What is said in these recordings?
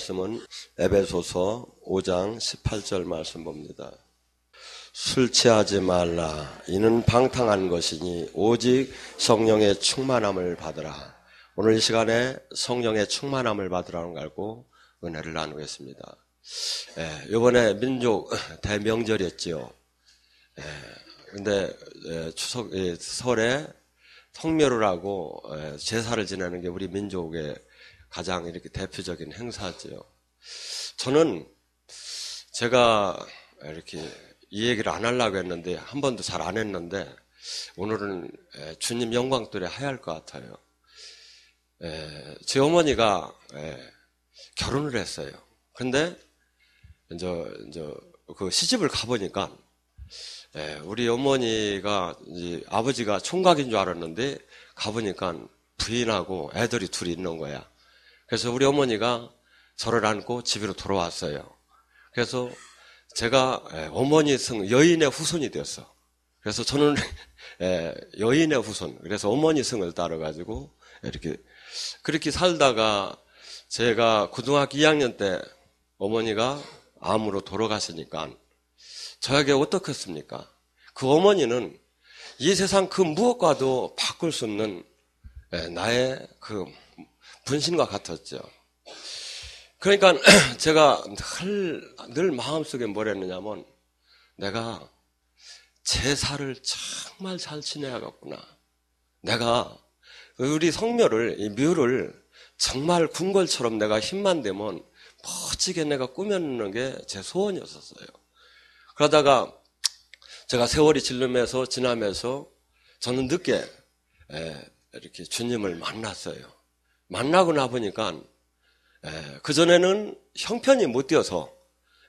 말씀은 에베소서 5장 18절 말씀 봅니다. 술 취하지 말라. 이는 방탕한 것이니 오직 성령의 충만함을 받으라. 오늘 이 시간에 성령의 충만함을 받으라는 걸 알고 은혜를 나누겠습니다. 이번에 민족 대명절이었지요. 근데 추석 설에 성묘를 하고 제사를 지내는 게 우리 민족의 가장 이렇게 대표적인 행사지요. 저는 제가 이렇게 이 얘기를 안 하려고 했는데 한 번도 잘 안 했는데 오늘은 주님 영광 때문에 해야 할 것 같아요. 제 어머니가 결혼을 했어요. 근데 이제 그 시집을 가보니까 우리 어머니가 이제 아버지가 총각인 줄 알았는데 가보니까 부인하고 애들이 둘이 있는 거야. 그래서 우리 어머니가 저를 안고 집으로 돌아왔어요. 그래서 제가 어머니 여인의 후손이 되었어. 그래서 저는 여인의 후손. 그래서 어머니 성을 따라가지고 그렇게 살다가 제가 고등학교 2학년 때 어머니가 암으로 돌아가시니까 저에게 어떻겠습니까? 그 어머니는 이 세상 그 무엇과도 바꿀 수 없는 나의 그 분신과 같았죠. 그러니까 제가 늘 마음속에 뭘 했느냐면 내가 제사를 정말 잘 지내야겠구나. 내가 우리 성묘를, 이 묘를 정말 궁궐처럼 내가 힘만 되면 멋지게 내가 꾸며놓는 게 제 소원이었었어요. 그러다가 제가 세월이 지나면서 저는 늦게 이렇게 주님을 만났어요. 만나고 나보니까 그전에는 형편이 못 되어서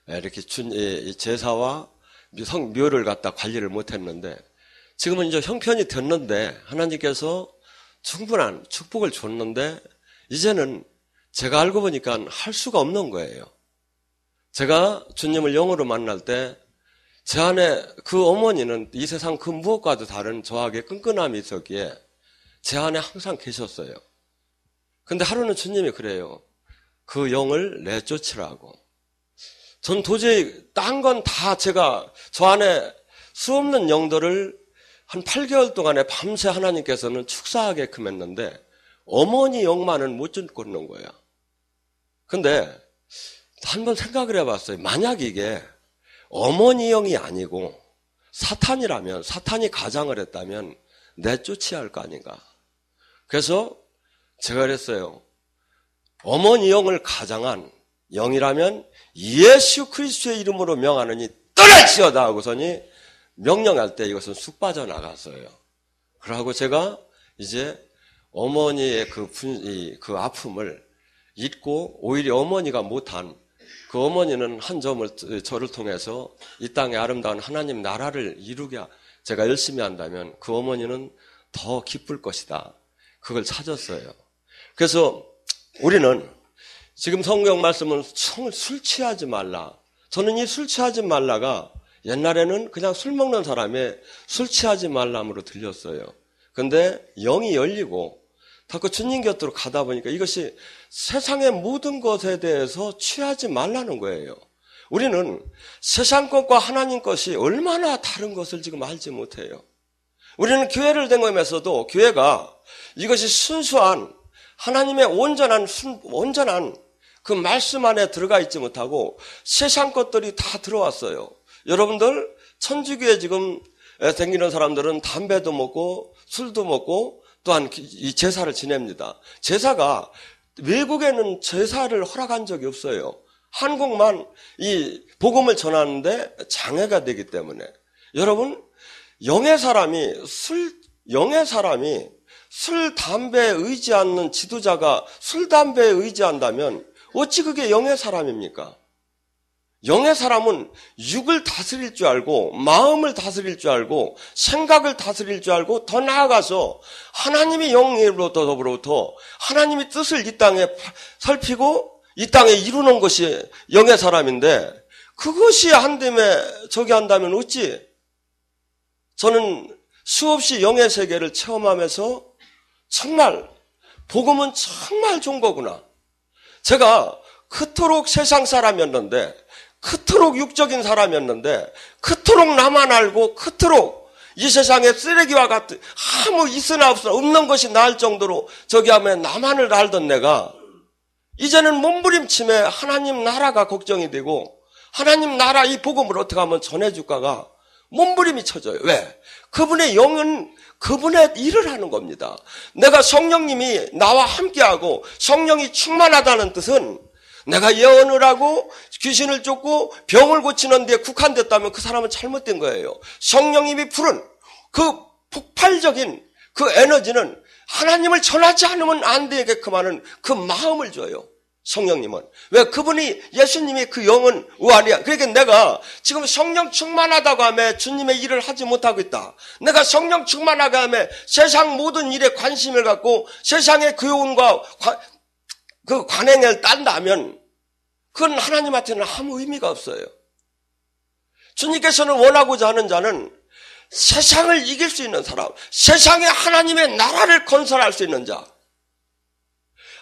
이렇게 제사와 묘를 갖다 관리를 못 했는데 지금은 이제 형편이 됐는데 하나님께서 충분한 축복을 줬는데 이제는 제가 알고 보니까 할 수가 없는 거예요. 제가 주님을 영으로 만날 때 제 안에 그 어머니는 이 세상 그 무엇과도 다른 저에게 끈끈함이 있었기에 제 안에 항상 계셨어요. 근데 하루는 주님이 그래요. 그 영을 내쫓으라고. 전 도저히 딴 건 다 제가 저 안에 수없는 영들을 한 8개월 동안에 밤새 하나님께서는 축사하게끔 했는데 어머니 영만은 못 쫓는 거야. 근데 한번 생각을 해봤어요. 만약 이게 어머니 영이 아니고 사탄이라면, 사탄이 가장을 했다면 내쫓아야 할 거 아닌가. 그래서 제가 그랬어요. 어머니 영을 가장한 영이라면 예수 그리스도의 이름으로 명하느니 떠나지어다 하고서니 명령할 때 이것은 쑥 빠져나갔어요. 그러고 제가 이제 어머니의 그 아픔을 잊고 오히려 어머니가 못한 그 어머니는 한 점을 저를 통해서 이 땅에 아름다운 하나님 나라를 이루게 제가 열심히 한다면 그 어머니는 더 기쁠 것이다. 그걸 찾았어요. 그래서 우리는 지금 성경 말씀은 술 취하지 말라. 저는 이 술 취하지 말라가 옛날에는 그냥 술 먹는 사람의 술 취하지 말람으로 들렸어요. 근데 영이 열리고 자꾸 주님 곁으로 가다 보니까 이것이 세상의 모든 것에 대해서 취하지 말라는 거예요. 우리는 세상 것과 하나님 것이 얼마나 다른 것을 지금 알지 못해요. 우리는 교회를 다니면서도 교회가 이것이 순수한 하나님의 온전한 그 말씀 안에 들어가 있지 못하고 세상 것들이 다 들어왔어요. 여러분들 천주교에 지금 다니는 사람들은 담배도 먹고 술도 먹고 또한 이 제사를 지냅니다. 제사가 외국에는 제사를 허락한 적이 없어요. 한국만 이 복음을 전하는데 장애가 되기 때문에 여러분 영의 사람이 술, 담배에 의지 않는 지도자가 술, 담배에 의지한다면 어찌 그게 영의 사람입니까? 영의 사람은 육을 다스릴 줄 알고 마음을 다스릴 줄 알고 생각을 다스릴 줄 알고 더 나아가서 하나님의 영으로부터 하나님의 뜻을 이 땅에 살피고 이 땅에 이루는 것이 영의 사람인데 그것이 한다음에 저기 한다면 어찌 저는 수없이 영의 세계를 체험하면서 정말 복음은 정말 좋은 거구나. 제가 그토록 세상 사람이었는데, 그토록 육적인 사람이었는데, 그토록 나만 알고, 그토록 이 세상에 쓰레기와 같은 아무 있으나 없으나 없는 것이 나을 정도로 저기 하면 나만을 알던 내가 이제는 몸부림침에 하나님 나라가 걱정이 되고 하나님 나라 이 복음을 어떻게 하면 전해줄까가 몸부림이 쳐져요. 왜? 그분의 영은 그분의 일을 하는 겁니다. 내가 성령님이 나와 함께하고 성령이 충만하다는 뜻은 내가 예언을 하고 귀신을 쫓고 병을 고치는 데 국한됐다면 그 사람은 잘못된 거예요. 성령님이 푸른 그 폭발적인 그 에너지는 하나님을 전하지 않으면 안 되게끔 하는 그 마음을 줘요. 성령님은. 왜? 그분이 예수님이 그 영은 우아리야. 그러니까 내가 지금 성령 충만하다고 하며 주님의 일을 하지 못하고 있다. 내가 성령 충만하게 하며 세상 모든 일에 관심을 갖고 세상의 교훈과 그 관행을 딴다면 그건 하나님한테는 아무 의미가 없어요. 주님께서는 원하고자 하는 자는 세상을 이길 수 있는 사람, 세상에 하나님의 나라를 건설할 수 있는 자,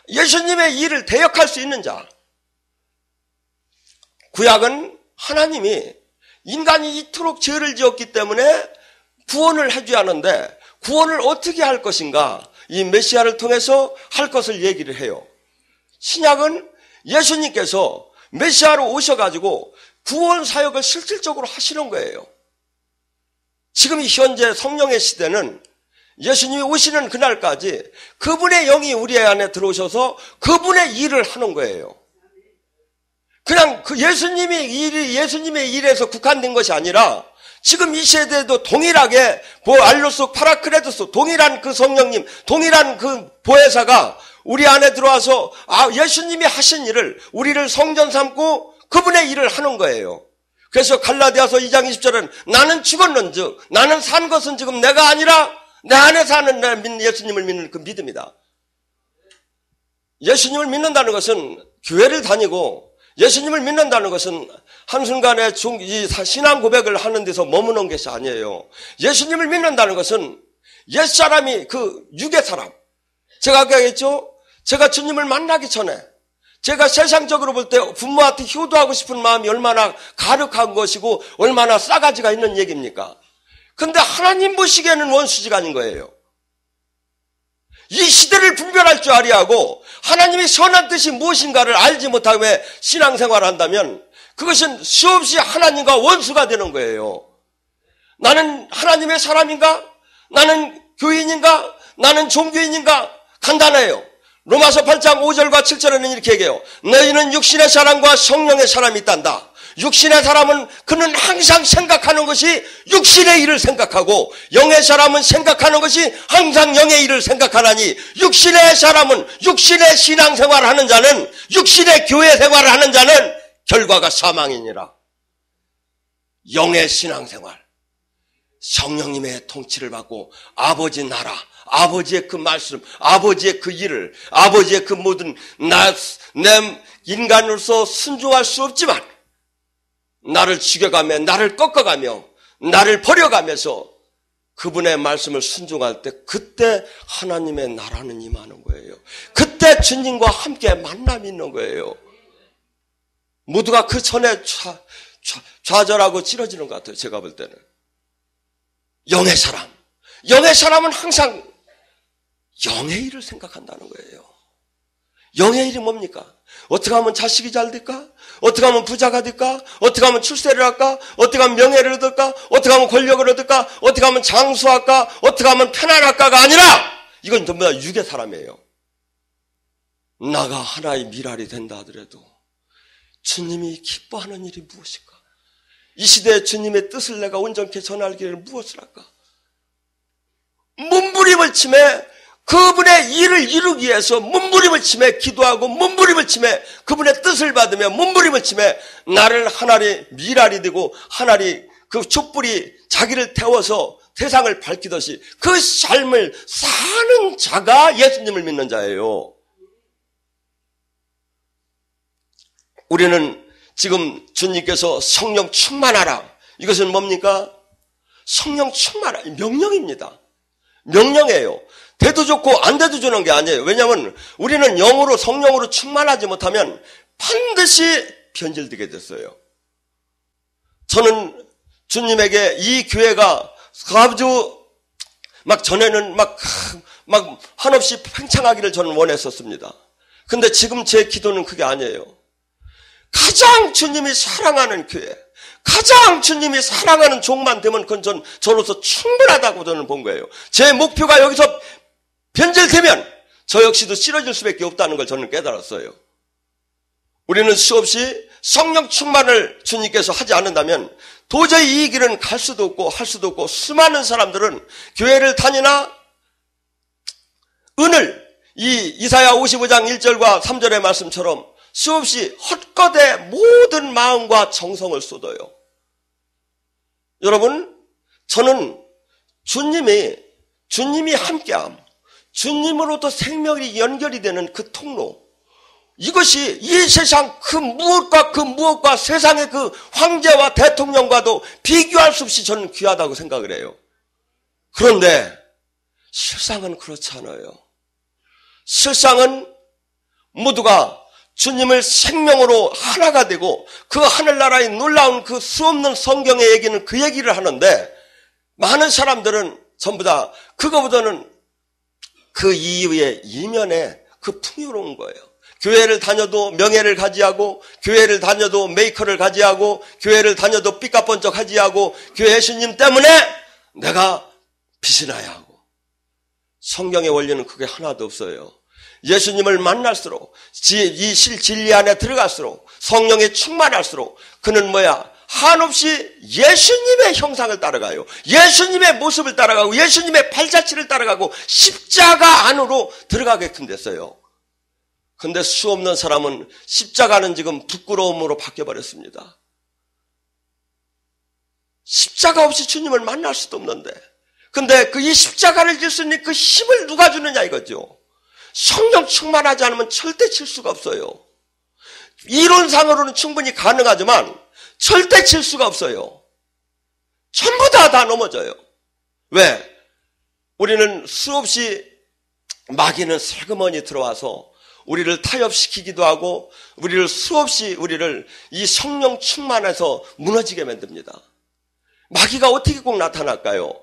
예수님의 일을 대역할 수 있는 자. 구약은 하나님이 인간이 이토록 죄를 지었기 때문에 구원을 해줘야 하는데 구원을 어떻게 할 것인가? 이 메시아를 통해서 할 것을 얘기를 해요. 신약은 예수님께서 메시아로 오셔가지고 구원 사역을 실질적으로 하시는 거예요. 지금 이 현재 성령의 시대는 예수님이 오시는 그날까지 그분의 영이 우리 안에 들어오셔서 그분의 일을 하는 거예요. 그냥 그 예수님의 일에서 국한된 것이 아니라 지금 이 시대에도 동일하게 알로스 파라크레토스 동일한 그 성령님, 동일한 그 보혜사가 우리 안에 들어와서 예수님이 하신 일을 우리를 성전 삼고 그분의 일을 하는 거예요. 그래서 갈라디아서 2장 20절은 나는 죽었는즉 나는 산 것은 지금 내가 아니라 내 안에 사는 예수님을 믿는 그 믿음이다. 예수님을 믿는다는 것은 교회를 다니고 예수님을 믿는다는 것은 한순간에 신앙 고백을 하는 데서 머무는 것이 아니에요. 예수님을 믿는다는 것은 옛사람이 그 육의 사람. 제가 아까 했죠? 제가 주님을 만나기 전에 제가 세상적으로 볼 때 부모한테 효도하고 싶은 마음이 얼마나 가득한 것이고 얼마나 싸가지가 있는 얘기입니까? 근데 하나님 보시기에는 원수지간인 거예요. 이 시대를 분별할 줄 아리하고 하나님의 선한 뜻이 무엇인가를 알지 못하고 신앙생활을 한다면 그것은 수없이 하나님과 원수가 되는 거예요. 나는 하나님의 사람인가? 나는 교인인가? 나는 종교인인가? 간단해요. 로마서 8장 5절과 7절에는 이렇게 얘기해요. 너희는 육신의 사람과 성령의 사람이 있단다. 육신의 사람은 그는 항상 생각하는 것이 육신의 일을 생각하고 영의 사람은 생각하는 것이 항상 영의 일을 생각하나니 육신의 사람은 육신의 신앙생활을 하는 자는 육신의 교회 생활을 하는 자는 결과가 사망이니라. 영의 신앙생활, 성령님의 통치를 받고 아버지 나라, 아버지의 그 말씀, 아버지의 그 일을, 아버지의 그 모든 내 인간으로서 순종할 수 없지만 나를 죽여가며 나를 꺾어가며 나를 버려가면서 그분의 말씀을 순종할 때 그때 하나님의 나라는 임하는 거예요. 그때 주님과 함께 만남이 있는 거예요. 모두가 그 전에 좌절하고 찌러지는 것 같아요. 제가 볼 때는. 영의 사람은 항상 영의 일을 생각한다는 거예요. 영의 일이 뭡니까? 어떻게 하면 자식이 잘 될까? 어떻게 하면 부자가 될까? 어떻게 하면 출세를 할까? 어떻게 하면 명예를 얻을까? 어떻게 하면 권력을 얻을까? 어떻게 하면 장수할까? 어떻게 하면 편안할까가 아니라 이건 전부 다 육의 사람이에요. 나가 하나의 미랄이 된다 하더라도 주님이 기뻐하는 일이 무엇일까? 이 시대에 주님의 뜻을 내가 온전케 전하기를 무엇을 할까? 몸부림을 치매 그분의 일을 이루기 위해서 몸부림을 치매 기도하고 몸부림을 치매 그분의 뜻을 받으며 몸부림을 치매 나를 하나의 미랄이 되고 하나의 그 촛불이 자기를 태워서 세상을 밝히듯이 그 삶을 사는 자가 예수님을 믿는 자예요. 우리는 지금 주님께서 성령 충만하라. 이것은 뭡니까? 성령 충만하라. 명령입니다. 명령이에요. 돼도 좋고 안 돼도 주는 게 아니에요. 왜냐하면 우리는 영으로 성령으로 충만하지 못하면 반드시 변질되게 됐어요. 저는 주님에게 이 교회가 아주 전에는 한없이 팽창하기를 저는 원했었습니다. 근데 지금 제 기도는 그게 아니에요. 가장 주님이 사랑하는 교회, 가장 주님이 사랑하는 종만 되면 그건 저로서 충분하다고 저는 본 거예요. 제 목표가 여기서 변질되면 저 역시도 쓰러질 수밖에 없다는 걸 저는 깨달았어요. 우리는 수없이 성령 충만을 주님께서 하지 않는다면 도저히 이 길은 갈 수도 없고 할 수도 없고, 수많은 사람들은 교회를 다니나 은을 이 이사야 55장 1절과 3절의 말씀처럼 수없이 헛것에 모든 마음과 정성을 쏟아요. 여러분, 저는 주님이 함께함, 주님으로부터 생명이 연결이 되는 그 통로, 이것이 이 세상 그 무엇과 세상의 그 황제와 대통령과도 비교할 수 없이 저는 귀하다고 생각을 해요. 그런데 실상은 그렇지 않아요. 실상은 모두가 주님을 생명으로 하나가 되고 그 하늘나라의 놀라운 그 수없는 성경의 얘기는 그 얘기를 하는데, 많은 사람들은 전부 다 그거보다는 그 이후의 이면에 그 풍요로운 거예요. 교회를 다녀도 명예를 가지하고, 교회를 다녀도 메이커를 가지하고, 교회를 다녀도 삐까번쩍 하지하고, 교회 예수님 때문에 내가 빛이 나야 하고. 성경의 원리는 그게 하나도 없어요. 예수님을 만날수록, 이 진리 안에 들어갈수록, 성령에 충만할수록 그는 한없이 예수님의 형상을 따라가요. 예수님의 모습을 따라가고 예수님의 발자취를 따라가고 십자가 안으로 들어가게끔 됐어요. 근데 수없는 사람은 십자가는 지금 부끄러움으로 바뀌어버렸습니다. 십자가 없이 주님을 만날 수도 없는데, 근데 이 십자가를 질 수 있는 그 힘을 누가 주느냐 이거죠. 성령 충만하지 않으면 절대 칠 수가 없어요. 이론상으로는 충분히 가능하지만 절대 칠 수가 없어요. 전부 다 넘어져요. 왜? 우리는 수없이 마귀는 슬그머니 들어와서 우리를 타협시키기도 하고, 우리를 수없이 이 성령 충만해서 무너지게 만듭니다. 마귀가 어떻게 꼭 나타날까요?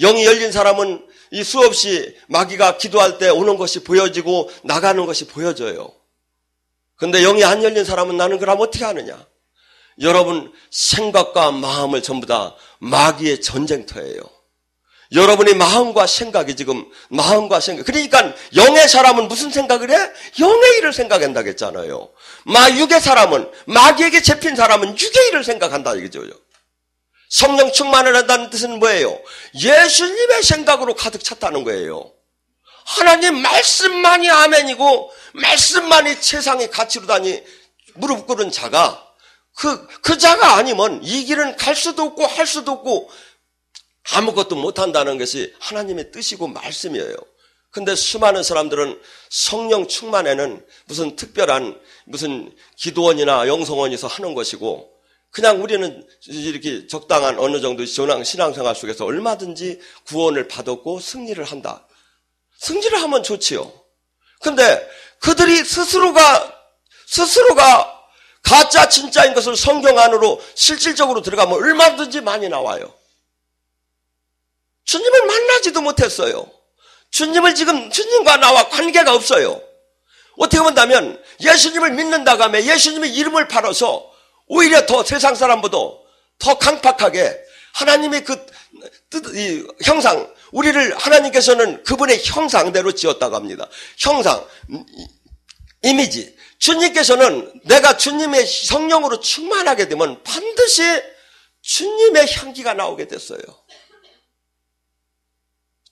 영이 열린 사람은 이 수없이 마귀가 기도할 때 오는 것이 보여지고 나가는 것이 보여져요. 근데 영이 안 열린 사람은 나는 그럼 어떻게 하느냐? 여러분, 생각과 마음을 전부 다 마귀의 전쟁터예요. 여러분의 마음과 생각이 그러니까 영의 사람은 무슨 생각을 해? 영의 일을 생각한다고 했잖아요. 육의 사람은, 마귀에게 잡힌 사람은 육의 일을 생각한다 이거죠. 성령 충만을 한다는 뜻은 뭐예요? 예수님의 생각으로 가득 찼다는 거예요. 하나님 말씀만이 아멘이고 말씀만이 세상의 가치로다니 무릎 꿇은 자가 그 자가 아니면 이 길은 갈 수도 없고 할 수도 없고 아무것도 못한다는 것이 하나님의 뜻이고 말씀이에요. 근데 수많은 사람들은 성령 충만에는 무슨 특별한 무슨 기도원이나 영성원에서 하는 것이고, 그냥 우리는 이렇게 적당한 어느 정도 신앙생활 속에서 얼마든지 구원을 받았고 승리를 한다. 승리를 하면 좋지요. 근데 그들이 스스로가 가짜 진짜인 것을 성경 안으로 실질적으로 들어가면 얼마든지 많이 나와요. 주님을 만나지도 못했어요. 주님과 나와 관계가 없어요. 어떻게 본다면 예수님을 믿는다고 하면 예수님의 이름을 팔아서 오히려 더 세상 사람보다 더 강팍하게 하나님의 이 형상, 우리를 하나님께서는 그분의 형상대로 지었다고 합니다. 형상, 이미지. 주님께서는 내가 주님의 성령으로 충만하게 되면 반드시 주님의 향기가 나오게 됐어요.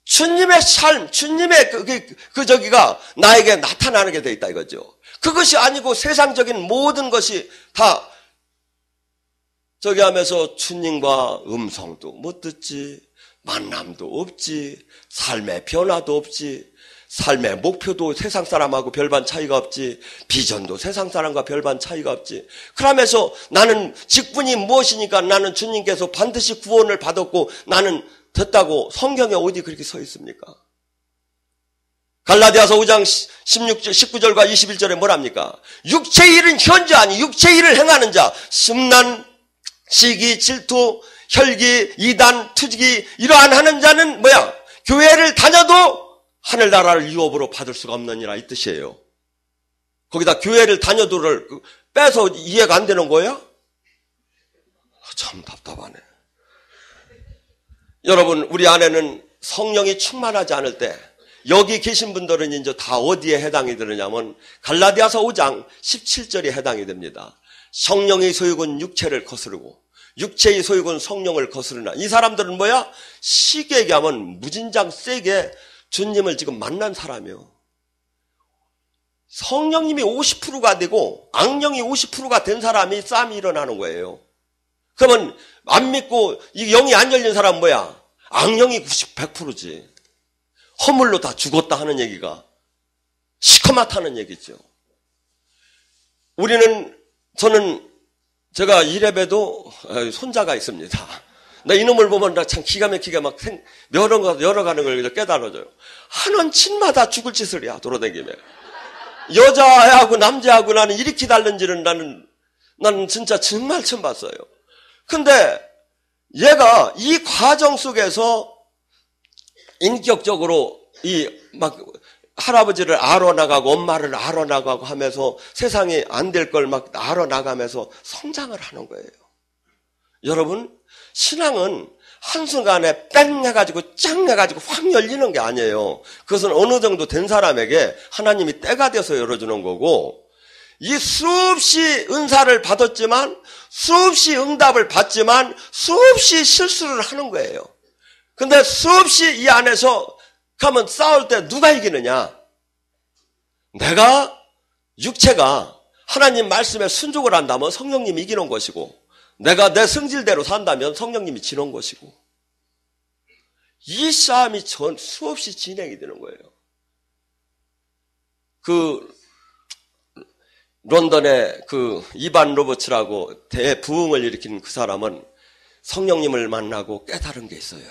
주님의 삶, 주님의 저기가 나에게 나타나게 돼 있다 이거죠. 그것이 아니고 세상적인 모든 것이 다 저기 하면서 주님과 음성도 못 듣지, 만남도 없지, 삶의 변화도 없지, 삶의 목표도 세상 사람하고 별반 차이가 없지, 비전도 세상 사람과 별반 차이가 없지. 그러면서 나는 직분이 무엇이니까 나는 주님께서 반드시 구원을 받았고 나는 됐다고 성경에 어디 그렇게 서 있습니까? 갈라디아서 5장 19절과 21절에 뭐랍니까? 육체의 일은 현저하니 육체의 일을 행하는 자, 심난, 시기, 질투, 혈기, 이단, 투지기 이러한 하는 자는 뭐야? 교회를 다녀도 하늘나라를 유업으로 받을 수가 없느니라 이 뜻이에요. 거기다 교회를 다녀도를 빼서 이해가 안 되는 거야? 참 답답하네. 여러분, 우리 안에는 성령이 충만하지 않을 때 여기 계신 분들은 이제 다 어디에 해당이 되느냐면 갈라디아서 5장 17절에 해당이 됩니다. 성령의 소욕은 육체를 거스르고 육체의 소욕은 성령을 거스르나 이 사람들은 뭐야? 쉽게 얘기하면 무진장 세게 주님을 지금 만난 사람이에요. 성령님이 50%가 되고 악령이 50%가 된 사람이 싸움이 일어나는 거예요. 그러면 안 믿고 이 영이 안 열린 사람은 뭐야? 악령이 100%지. 허물로 다 죽었다 하는 얘기가 시커멓다는 얘기죠. 저는 제가 이래봬도 손자가 있습니다. 나 이놈을 보면 나 참 기가 막히게 막 열어가는 걸 깨달아져요. 하는 친마다 죽을 짓을 해야 돌아다니며. 여자하고 남자하고 나는 이렇게 다른지는 나는 진짜 정말 처음 봤어요. 근데 얘가 이 과정 속에서 인격적으로 막 할아버지를 알아나가고 엄마를 알아나가고 하면서 세상에 안 될 걸 막 알아나가면서 성장을 하는 거예요. 여러분, 신앙은 한순간에 뺑 해가지고 짱 해가지고 확 열리는 게 아니에요. 그것은 어느 정도 된 사람에게 하나님이 때가 돼서 열어주는 거고, 이 수없이 은사를 받았지만 수없이 응답을 받지만 수없이 실수를 하는 거예요. 근데 수없이 이 안에서 가면 싸울 때 누가 이기느냐? 내가 육체가 하나님 말씀에 순종을 한다면 성령님이 이기는 것이고 내가 내 성질대로 산다면 성령님이 지는 것이고 이 싸움이 수없이 진행이 되는 거예요. 런던의 이반 로버츠라고 대부흥을 일으킨 그 사람은 성령님을 만나고 깨달은 게 있어요.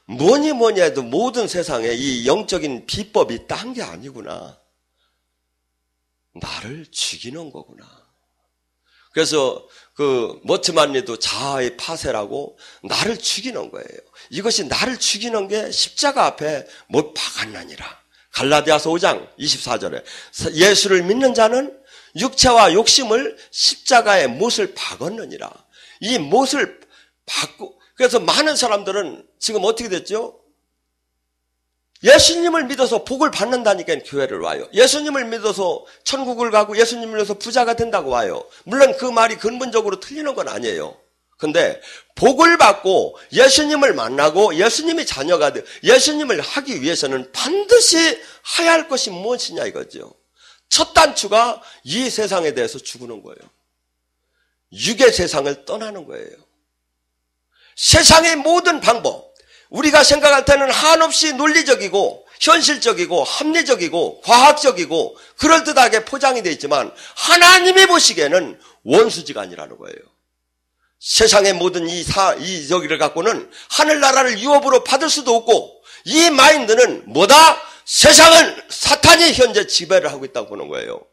뭐니 해도 모든 세상에 이 영적인 비법이 딴 게 아니구나. 나를 죽이는 거구나. 그래서 머트만리도 자아의 파쇄라고 나를 죽이는 거예요. 이것이 나를 죽이는 게 십자가 앞에 못 박았나니라. 갈라디아서 5장 24절에 예수를 믿는 자는 육체와 욕심을 십자가에 못을 박았느니라. 이 못을 박고 그래서 많은 사람들은 지금 어떻게 됐죠? 예수님을 믿어서 복을 받는다니까 교회를 와요. 예수님을 믿어서 천국을 가고 예수님을 믿어서 부자가 된다고 와요. 물론 그 말이 근본적으로 틀리는 건 아니에요. 근데 복을 받고 예수님을 만나고 예수님이 자녀가 돼 예수님을 하기 위해서는 반드시 해야 할 것이 무엇이냐 이거죠. 첫 단추가 이 세상에 대해서 죽는 거예요. 육의 세상을 떠나는 거예요. 세상의 모든 방법, 우리가 생각할 때는 한없이 논리적이고 현실적이고 합리적이고 과학적이고 그럴듯하게 포장이 되어 있지만 하나님이 보시기에는 원수지간이라는 거예요. 세상의 모든 이 여기를 갖고는 하늘나라를 유업으로 받을 수도 없고 이 마인드는 뭐다? 세상은 사탄이 현재 지배를 하고 있다고 보는 거예요.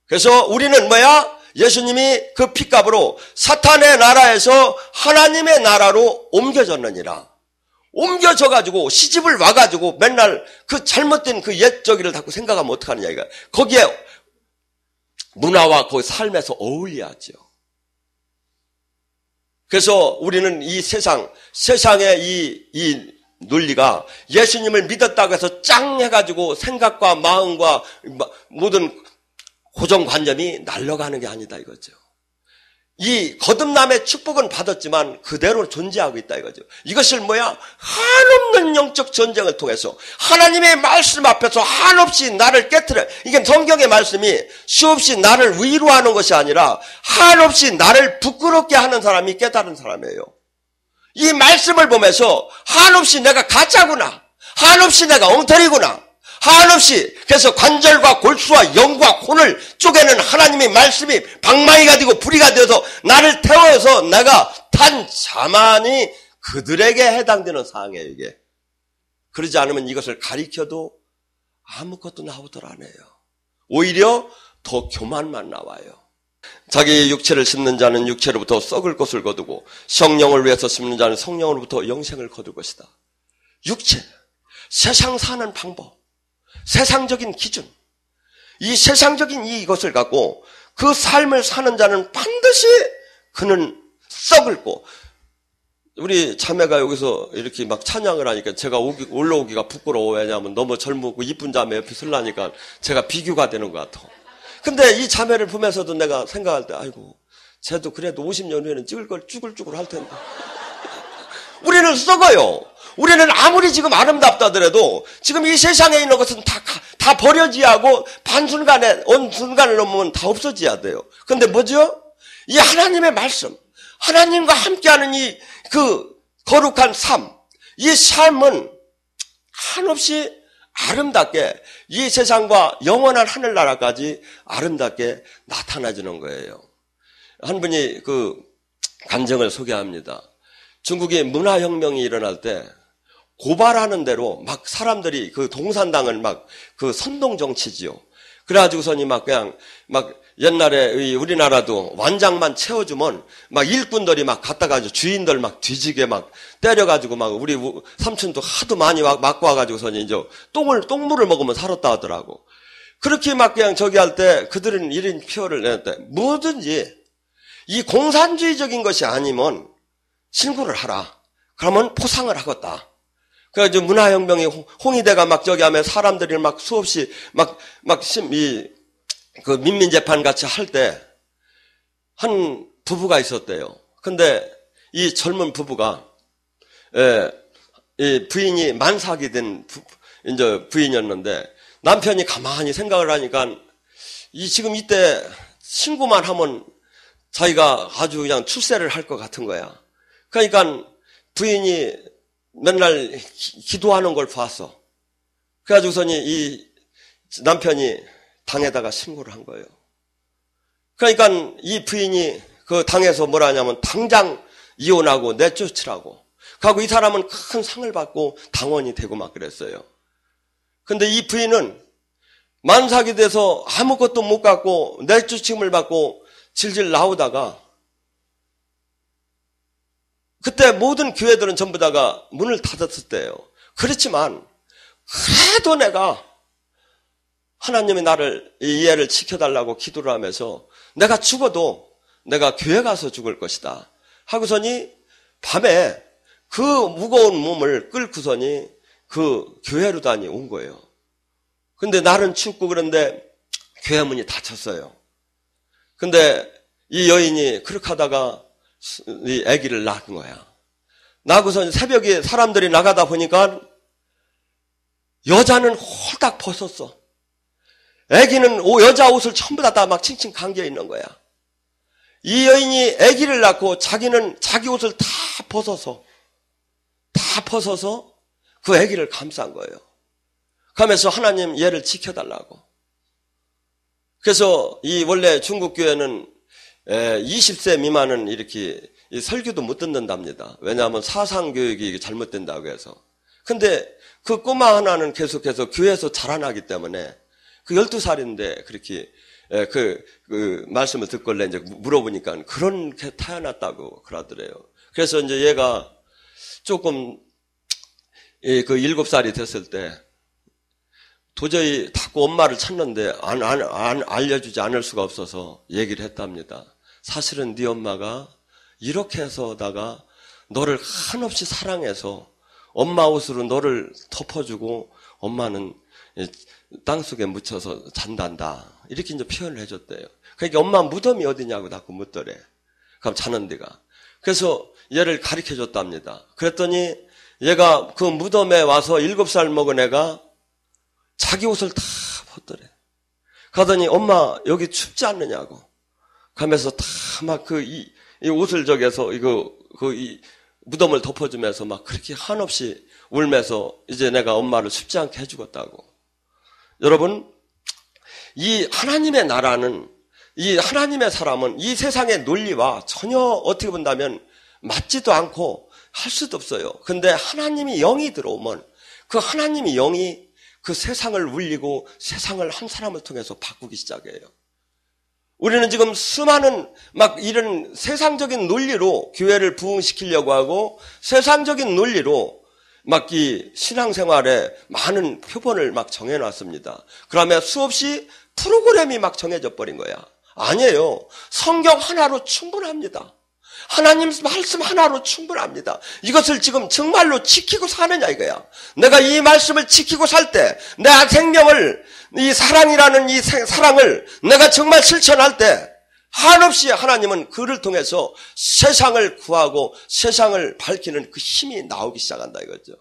그래서 우리는 뭐야? 예수님이 그 핏값으로 사탄의 나라에서 하나님의 나라로 옮겨졌느니라. 옮겨져가지고 시집을 와가지고 맨날 그 잘못된 그 옛저기를 자꾸 생각하면 어떡하느냐 이거. 거기에 문화와 그 삶에서 어울려야죠. 그래서 우리는 이 세상의 이 논리가 예수님을 믿었다고 해서 짱 해가지고 생각과 마음과 모든 고정관념이 날아가는 게 아니다 이거죠. 이 거듭남의 축복은 받았지만 그대로 존재하고 있다 이거죠. 이것을 뭐야? 한없는 영적 전쟁을 통해서 하나님의 말씀 앞에서 한없이 나를 깨트려. 이게 성경의 말씀이 수없이 나를 위로하는 것이 아니라 한없이 나를 부끄럽게 하는 사람이 깨달은 사람이에요. 이 말씀을 보면서 한없이 내가 가짜구나. 한없이 내가 엉터리구나. 한없이 그래서 관절과 골수와 영과 혼을 쪼개는 하나님의 말씀이 방망이가 되고 불이가 되어서 나를 태워서 내가 탄 자만이 그들에게 해당되는 사항이에요 이게. 그러지 않으면 이것을 가리켜도 아무것도 나오들 않아요. 오히려 더 교만만 나와요. 자기 육체를 심는 자는 육체로부터 썩을 것을 거두고 성령을 위해서 심는 자는 성령으로부터 영생을 거둘 것이다. 육체, 세상 사는 방법, 세상적인 기준, 이 세상적인 이것을 갖고 그 삶을 사는 자는 반드시 그는 썩을 거. 우리 자매가 여기서 이렇게 막 찬양을 하니까 제가 올라오기가 부끄러워. 왜냐하면 너무 젊고 이쁜 자매 옆에 서려니까 제가 비교가 되는 것 같아. 근데 이 자매를 보면서도 내가 생각할 때 아이고 쟤도 그래도 50년 후에는 찍을 걸 쭈글쭈글 할 텐데. 우리는 썩어요. 우리는 아무리 지금 아름답다 하더라도 지금 이 세상에 있는 것은 다 버려져야 하고 반순간에 어느 순간을 넘으면 다 없어져야 돼요. 근데 뭐죠? 이 하나님의 말씀, 하나님과 함께하는 이 거룩한 삶, 이 삶은 한없이 아름답게 이 세상과 영원한 하늘나라까지 아름답게 나타나지는 거예요. 한 분이 간증을 소개합니다. 중국의 문화혁명이 일어날 때 고발하는 대로 막 사람들이 동산당을 선동정치지요. 그래가지고서니 옛날에 우리나라도 완장만 채워주면 일꾼들이 갖다가지고 주인들 뒤지게 때려가지고 우리 삼촌도 하도 많이 맞고 와가지고서니 이제 똥물을 먹으면 살았다 하더라고. 그렇게 그냥 저기 할 때 그들은 1인 표를 내는데 뭐든지 이 공산주의적인 것이 아니면 신고를 하라. 그러면 포상을 하겠다. 그래가지고 문화혁명이 홍위대가 저기 하면 사람들이 수없이 민민재판 같이 할 때 한 부부가 있었대요. 근데 이 젊은 부부가, 이 부인이 만삭이 된 이제 부인이었는데 남편이 가만히 생각을 하니까 지금 이때 신고만 하면 자기가 아주 그냥 출세를 할 것 같은 거야. 그러니까 부인이 맨날 기도하는 걸 봤어. 그래가지고서니 이 남편이 당에다가 신고를 한 거예요. 그러니까 이 부인이 그 당에서 뭐라 하냐면 당장 이혼하고 내쫓으라고. 그리고 이 사람은 큰 상을 받고 당원이 되고 그랬어요. 근데 이 부인은 만삭이 돼서 아무것도 못 갖고 내쫓음을 받고 질질 나오다가 그때 모든 교회들은 전부 다가 문을 닫았을 때예요. 그렇지만 그래도 내가 하나님이 나를 이 애를 지켜달라고 기도를 하면서 내가 죽어도 내가 교회 가서 죽을 것이다 하고서니 밤에 그 무거운 몸을 끌고서니 교회로 온 거예요. 근데 날은 춥고 그런데 교회 문이 닫혔어요. 근데 이 여인이 그렇게 하다가 이 아기를 낳은 거야. 낳고서 새벽에 사람들이 나가다 보니까 여자는 홀딱 벗었어. 아기는 여자 옷을 전부 다 칭칭 감겨 있는 거야. 이 여인이 아기를 낳고 자기는 자기 옷을 다 벗어서 그 아기를 감싼 거예요. 그러면서 하나님 얘를 지켜달라고. 그래서 이 원래 중국 교회는 20세 미만은 이렇게 설교도 못 듣는답니다. 왜냐하면 사상교육이 잘못된다고 해서. 근데 그 꼬마 하나는 계속해서 교회에서 자라나기 때문에 12살인데 그렇게 그 말씀을 듣길래 이제 물어보니까 그렇게 태어났다고 그러더래요. 그래서 이제 얘가 조금 7살이 됐을 때 도저히 자꾸 엄마를 찾는데 안 알려주지 않을 수가 없어서 얘기를 했답니다. 사실은 네 엄마가 이렇게 해서다가 너를 한없이 사랑해서 엄마 옷으로 너를 덮어주고 엄마는 땅속에 묻혀서 잔단다. 이렇게 이제 표현을 해줬대요. 그러니까 엄마 무덤이 어디냐고 자꾸 묻더래. 그럼 자는 데가. 그래서 얘를 가르쳐 줬답니다. 그랬더니 얘가 그 무덤에 와서 7살 먹은 애가 자기 옷을 다 벗더래. 가더니 엄마 여기 춥지 않느냐고. 가면서 다 이 옷을 저기서 이 무덤을 덮어주면서 그렇게 한없이 울면서 이제 내가 엄마를 춥지 않게 해주겠다고. 여러분, 이 하나님의 나라는, 이 하나님의 사람은 이 세상의 논리와 전혀 어떻게 본다면 맞지도 않고 할 수도 없어요. 근데 하나님이 영이 들어오면 그 하나님의 영이 그 세상을 울리고 세상을 한 사람을 통해서 바꾸기 시작해요. 우리는 지금 수많은 막 이런 세상적인 논리로 교회를 부흥시키려고 하고 세상적인 논리로 막 이 신앙생활에 많은 표본을 막 정해놨습니다. 그러면 수없이 프로그램이 막 정해져 버린 거야. 아니에요. 성경 하나로 충분합니다. 하나님 말씀 하나로 충분합니다. 이것을 지금 정말로 지키고 사느냐 이거야. 내가 이 말씀을 지키고 살 때 내 생명을 이 사랑이라는 이 사랑을 내가 정말 실천할 때 한없이 하나님은 그를 통해서 세상을 구하고 세상을 밝히는 그 힘이 나오기 시작한다 이거죠.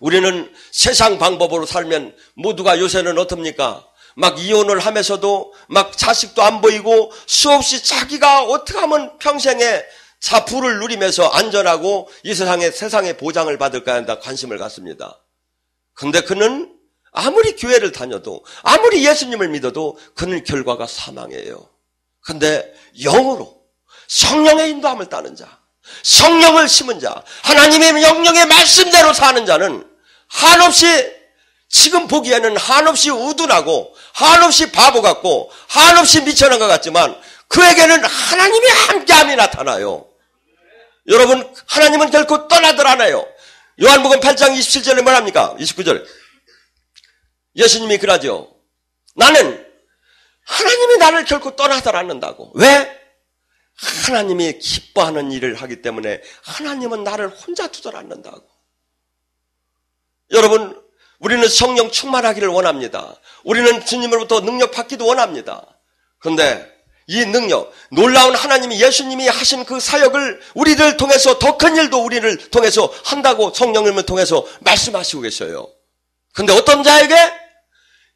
우리는 세상 방법으로 살면 모두가 요새는 어떻습니까? 막 이혼을 하면서도 막 자식도 안 보이고 수없이 자기가 어떻게 하면 평생에 자부를 누리면서 안전하고 이 세상의 보장을 받을까 한다 관심을 갖습니다. 근데 그는 아무리 교회를 다녀도 아무리 예수님을 믿어도 그는 결과가 사망이에요. 근데 영으로 성령의 인도함을 따는 자, 성령을 심은 자, 하나님의 명령의 말씀대로 사는 자는 한없이 지금 보기에는 한없이 우둔하고 한없이 바보 같고 한없이 미천한 것 같지만 그에게는 하나님의 함께함이 나타나요. 여러분, 하나님은 결코 떠나들 않아요. 요한복음 8장 27절에 뭐랍니까? 29절. 예수님이 그러죠. 나는 하나님이 나를 결코 떠나들 않는다고. 왜? 하나님이 기뻐하는 일을 하기 때문에 하나님은 나를 혼자 두들 않는다고. 여러분, 우리는 성령 충만하기를 원합니다. 우리는 주님으로부터 능력 받기도 원합니다. 그런데 이 능력, 놀라운 하나님이 예수님이 하신 그 사역을 우리를 통해서 더 큰 일도 우리를 통해서 한다고 성령님을 통해서 말씀하시고 계셔요. 그런데 어떤 자에게?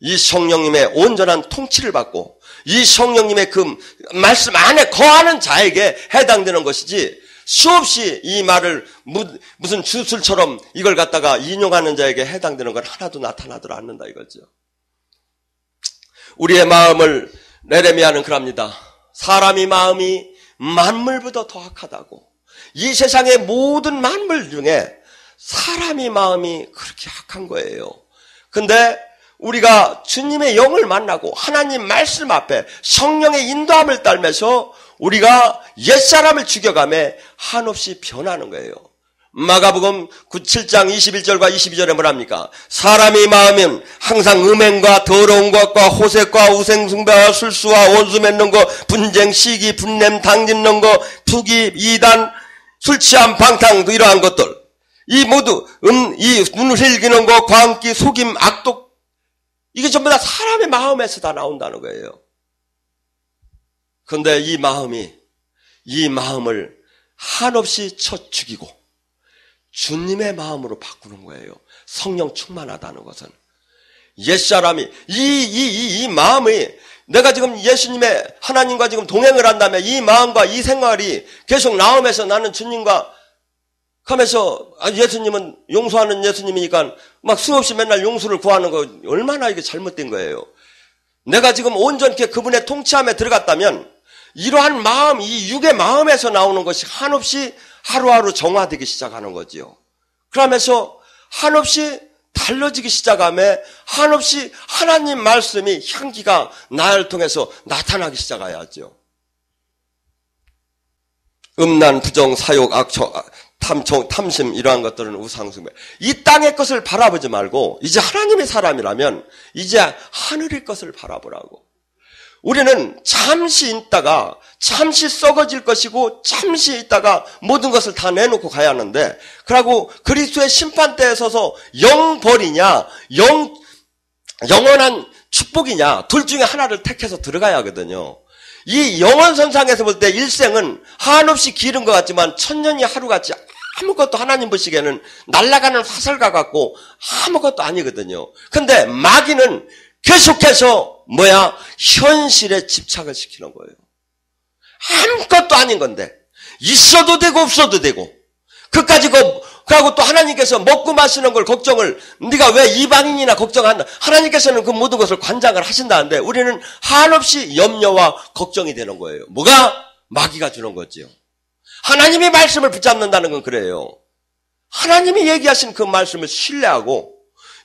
이 성령님의 온전한 통치를 받고 이 성령님의 그 말씀 안에 거하는 자에게 해당되는 것이지 수없이 이 말을 무슨 주술처럼 이걸 갖다가 인용하는 자에게 해당되는 건 하나도 나타나들 않는다 이거죠. 우리의 마음을 예레미야는 그럽니다. 사람이 마음이 만물보다 더 악하다고. 이 세상의 모든 만물 중에 사람이 마음이 그렇게 악한 거예요. 근데 우리가 주님의 영을 만나고 하나님 말씀 앞에 성령의 인도함을 따르면서 우리가 옛사람을 죽여가며 한없이 변하는 거예요. 마가복음 7장 21절과 22절에 뭐랍니까? 사람의 마음은 항상 음행과 더러운 것과 호색과 우생숭배와 술수와 원수 맺는 것, 분쟁, 시기, 분냄, 당짓는 것, 투기, 이단, 술 취함, 방탕 이러한 것들. 이 모두 이 눈을 흘기는 것, 광기, 속임, 악독 이게 전부 다 사람의 마음에서 다 나온다는 거예요. 그런데 이 마음을 한없이 쳐 죽이고 주님의 마음으로 바꾸는 거예요. 성령 충만하다는 것은. 옛사람이, 이 마음이, 내가 지금 예수님의 하나님과 지금 동행을 한다면 이 마음과 이 생활이 계속 나오면서 나는 주님과 하면서 예수님은 용서하는 예수님이니까 막 수없이 맨날 용서를 구하는 거 얼마나 이게 잘못된 거예요. 내가 지금 온전히 그분의 통치함에 들어갔다면 이러한 마음, 이 육의 마음에서 나오는 것이 한없이 하루하루 정화되기 시작하는 거지요. 그러면서 한없이 달라지기 시작하며 한없이 하나님 말씀이 향기가 나를 통해서 나타나기 시작해야죠. 음란, 부정, 사욕, 악취, 탐심 이러한 것들은 우상숭배. 이 땅의 것을 바라보지 말고 이제 하나님의 사람이라면 이제 하늘의 것을 바라보라고. 우리는 잠시 있다가 잠시 썩어질 것이고 잠시 있다가 모든 것을 다 내놓고 가야 하는데 그러고 그리스도의 심판대에 서서 영벌이냐 영원한 축복이냐 둘 중에 하나를 택해서 들어가야 하거든요. 이 영원선상에서 볼 때 일생은 한없이 길은 것 같지만 천년이 하루같이 아무것도 하나님 보시기에는 날아가는 화살과 같고 아무것도 아니거든요. 근데 마귀는 계속해서 현실에 집착을 시키는 거예요. 아무것도 아닌 건데 있어도 되고 없어도 되고 그까지 그하고 또 하나님께서 먹고 마시는 걸 걱정을 네가 왜 이방인이나 걱정한다. 하나님께서는 그 모든 것을 관장을 하신다는데 우리는 한없이 염려와 걱정이 되는 거예요. 뭐가? 마귀가 주는 거지요. 하나님의 말씀을 붙잡는다는 건 그래요. 하나님이 얘기하신 그 말씀을 신뢰하고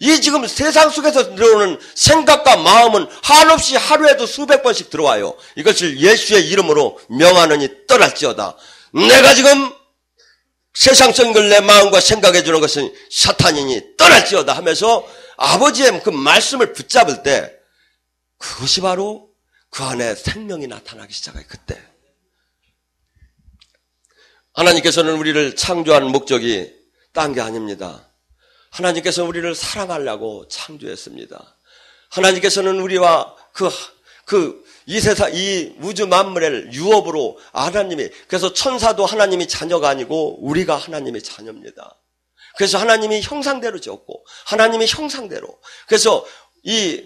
이 지금 세상 속에서 들어오는 생각과 마음은 한없이 하루에도 수백 번씩 들어와요. 이것을 예수의 이름으로 명하느니 떠날지어다. 내가 지금 세상적인 걸 내 마음과 생각해 주는 것은 사탄이니 떠날지어다 하면서 아버지의 그 말씀을 붙잡을 때 그것이 바로 그 안에 생명이 나타나기 시작해요. 그때 하나님께서는 우리를 창조한 목적이 딴 게 아닙니다. 하나님께서는 우리를 사랑하려고 창조했습니다. 하나님께서는 우리와 이 세상, 이 우주 만물의 유업으로 하나님이, 그래서 천사도 하나님이 자녀가 아니고 우리가 하나님의 자녀입니다. 그래서 하나님이 형상대로 지었고, 하나님의 형상대로. 그래서 이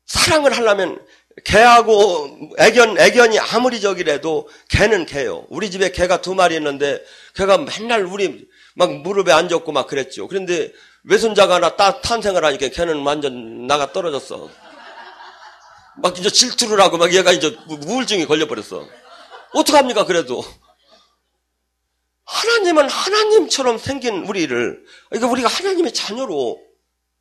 사랑을 하려면 개하고 애견이 아무리 저기라도 개는 개요. 우리 집에 개가 2마리 있는데 개가 맨날 우리 막 무릎에 앉았고 막 그랬죠. 그런데 외손자가 하나 탄생을 하니까 걔는 완전 나가 떨어졌어. 막 이제 질투를 하고 막 얘가 이제 우울증이 걸려버렸어. 어떡합니까, 그래도. 하나님은 하나님처럼 생긴 우리를, 그러니까 우리가 하나님의 자녀로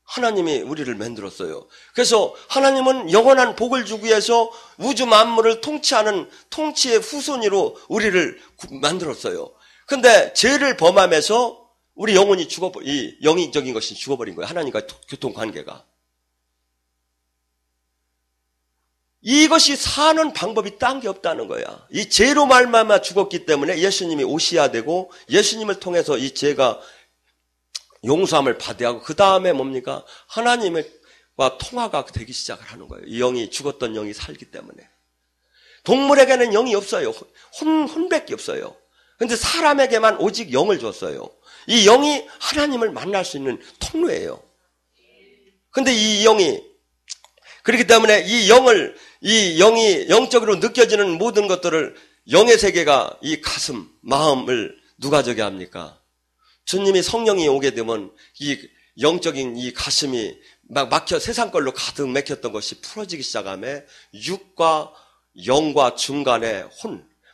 하나님이 우리를 만들었어요. 그래서 하나님은 영원한 복을 주기 위해서 우주 만물을 통치하는 통치의 후손으로 우리를 만들었어요. 근데 죄를 범하면서 우리 영혼이 이 영적인 것이 죽어버린 거예요. 하나님과 교통관계가. 이것이 사는 방법이 딴 게 없다는 거야. 이 죄로 말미암아 죽었기 때문에 예수님이 오셔야 되고 예수님을 통해서 이 죄가 용서함을 받아야 하고 그 다음에 뭡니까? 하나님과 통화가 되기 시작을 하는 거예요. 이 영이 죽었던 영이 살기 때문에. 동물에게는 영이 없어요. 혼밖에 없어요. 그런데 사람에게만 오직 영을 줬어요. 이 영이 하나님을 만날 수 있는 통로예요. 그런데 이 영이 그렇기 때문에 이 영이 영적으로 느껴지는 모든 것들을 영의 세계가 이 가슴, 마음을 누가 저기 합니까? 주님이 성령이 오게 되면 이 영적인 이 가슴이 막 막혀 세상 걸로 가득 막혔던 것이 풀어지기 시작하며 육과 영과 중간에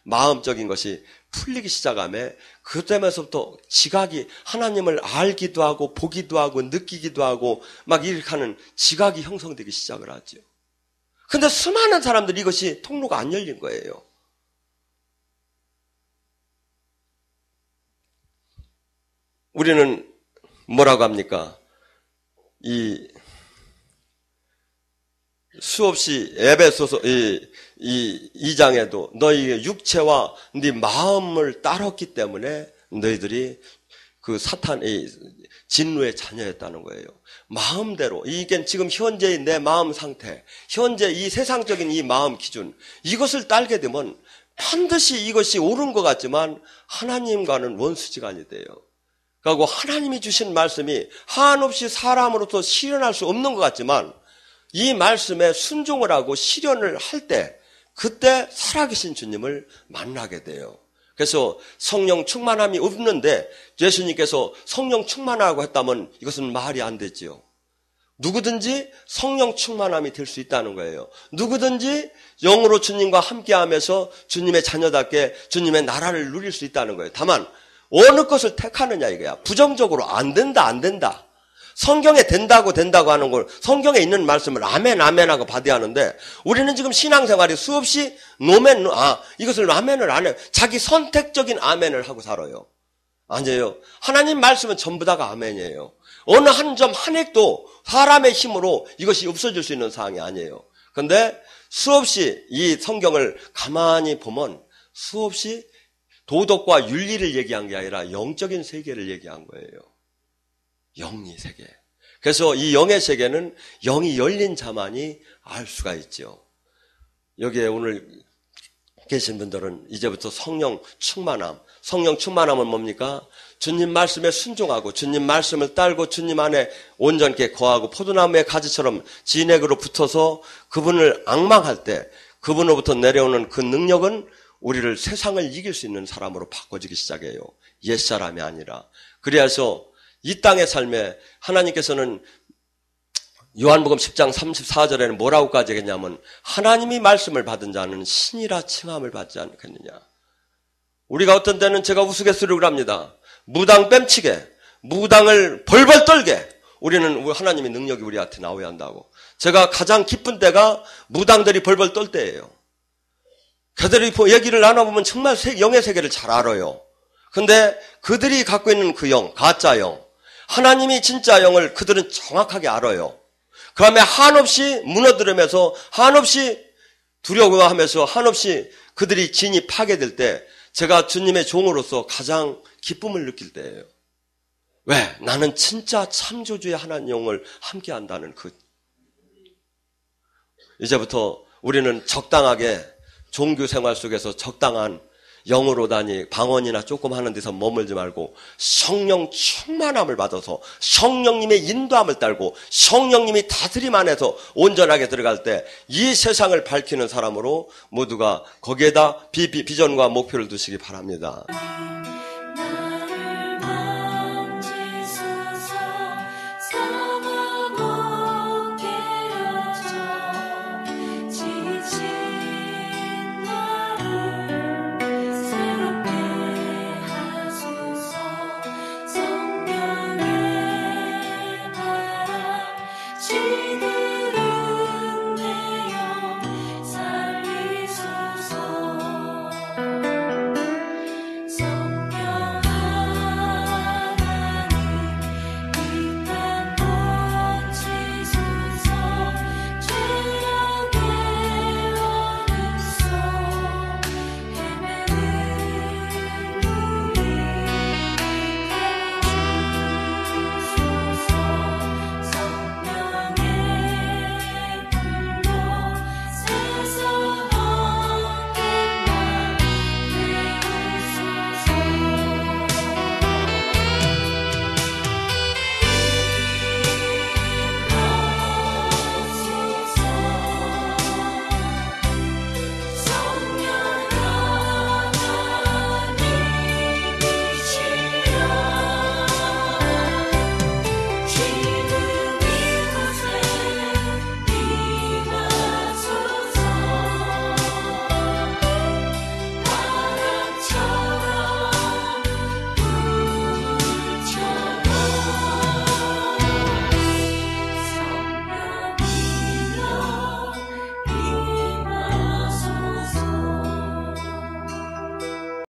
마음적인 것이 풀리기 시작하며 그때면서부터 지각이 하나님을 알기도 하고 보기도 하고 느끼기도 하고 막 이렇게 하는 지각이 형성되기 시작을 하죠. 근데 수많은 사람들이 이것이 통로가 안 열린 거예요. 우리는 뭐라고 합니까? 이 수없이 에베소서 이 2장에도 너희의 육체와 네 마음을 따랐기 때문에 너희들이 그 사탄의 진노의 자녀였다는 거예요. 마음대로 이게 지금 현재의 내 마음 상태, 현재 이 세상적인 이 마음 기준 이것을 따르게 되면 반드시 이것이 옳은 것 같지만 하나님과는 원수지간이 돼요. 그리고 하나님이 주신 말씀이 한없이 사람으로서 실현할 수 없는 것 같지만 이 말씀에 순종을 하고 실현을 할 때 그때 살아계신 주님을 만나게 돼요. 그래서 성령 충만함이 없는데 예수님께서 성령 충만하고 했다면 이것은 말이 안 되지요. 누구든지 성령 충만함이 될 수 있다는 거예요. 누구든지 영으로 주님과 함께하면서 주님의 자녀답게 주님의 나라를 누릴 수 있다는 거예요. 다만 어느 것을 택하느냐 이거야. 부정적으로 안 된다. 성경에 된다고 하는 걸 성경에 있는 말씀을 아멘 하고 받아야 하는데 우리는 지금 신앙생활이 수없이 이것을 아멘을 안 해요. 자기 선택적인 아멘을 하고 살아요. 아니에요. 하나님 말씀은 전부 다가 아멘이에요. 어느 한 점 한 획도 사람의 힘으로 이것이 없어질 수 있는 사항이 아니에요. 그런데 수없이 이 성경을 가만히 보면 수없이 도덕과 윤리를 얘기한 게 아니라 영적인 세계를 얘기한 거예요. 영의 세계. 그래서 이 영의 세계는 영이 열린 자만이 알 수가 있죠. 여기에 오늘 계신 분들은 이제부터 성령 충만함은 뭡니까? 주님 말씀에 순종하고 주님 말씀을 따르고 주님 안에 온전케 거하고 포도나무의 가지처럼 진액으로 붙어서 그분을 앙망할 때 그분으로부터 내려오는 그 능력은 우리를 세상을 이길 수 있는 사람으로 바꿔지기 시작해요. 옛사람이 아니라. 그래서 이 땅의 삶에 하나님께서는 요한복음 10장 34절에는 뭐라고까지 했냐면 하나님이 말씀을 받은 자는 신이라 칭함을 받지 않겠느냐. 우리가 어떤 때는 제가 우스갯소리를 합니다. 무당 뺨치게, 무당을 벌벌 떨게 우리는 하나님의 능력이 우리한테 나와야 한다고. 제가 가장 기쁜 때가 무당들이 벌벌 떨 때예요. 그들이 얘기를 나눠보면 정말 영의 세계를 잘 알아요. 근데 그들이 갖고 있는 그 영, 가짜 영, 하나님이 진짜 영을 그들은 정확하게 알아요. 그다음에 한없이 무너뜨리면서 한없이 두려워하면서 한없이 그들이 진이 파괴될 때 제가 주님의 종으로서 가장 기쁨을 느낄 때예요. 왜? 나는 진짜 창조주의 하나님 영을 함께 한다는 이제부터 우리는 적당하게 종교 생활 속에서 적당한 영으로 방언이나 조금 하는 데서 머물지 말고 성령 충만함을 받아서 성령님의 인도함을 따르고 성령님이 다스림 안에서 온전하게 들어갈 때 이 세상을 밝히는 사람으로 모두가 거기에다 비전과 목표를 두시기 바랍니다.